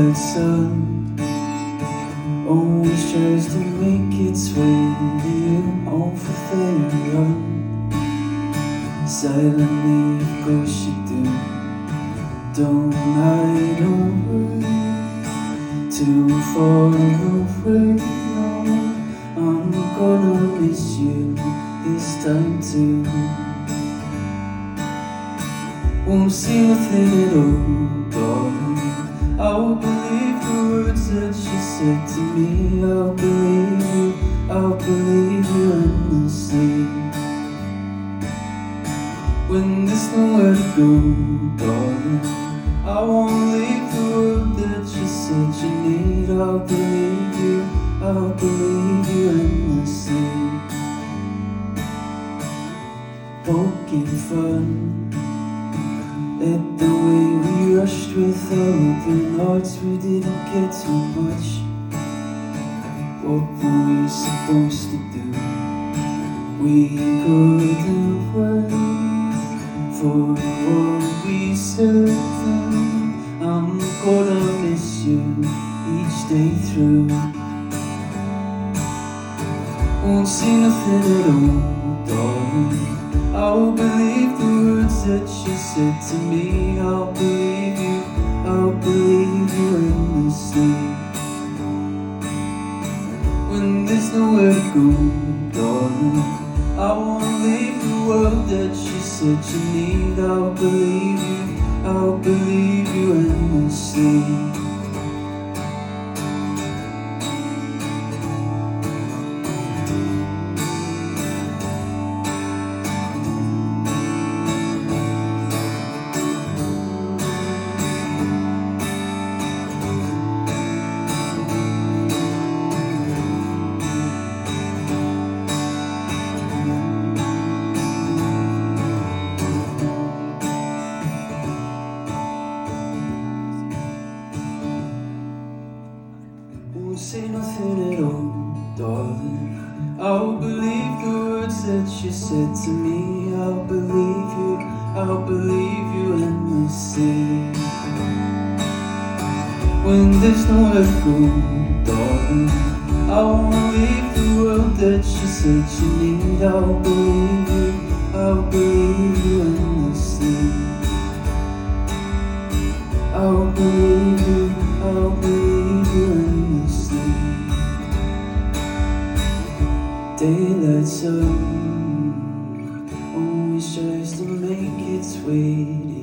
daylight sun always tries to make its way to you. Over there and run silently, of course you do. Don't hide away too far away. No, I'm gonna miss you this time too. Won't see nothing at all, darling. I'll believe the words that you said to me. I'll believe you endlessly. When there's nowhere to go, darling, I won't leave the world that you said you need. I'll believe you endlessly. Poking fun at the way we rushed with our open hearts. We didn't get too much. What were we supposed to do? We couldn't wait for what we said then. I'm gonna miss you each day through. Won't see nothing at all, darling. I'll believe the words that you said to me. I'll believe you endlessly. When there's nowhere to go, darling, I won't leave the world that you said you need. I'll believe you endlessly. Won't say nothing at all, darling. I'll believe the words that you said to me. I'll believe you endlessly. When there's nowhere to go, darling, I won't leave the world that you said you need. I'll believe you endlessly. I'll believe you endlessly. Daylight sun always tries to make its way to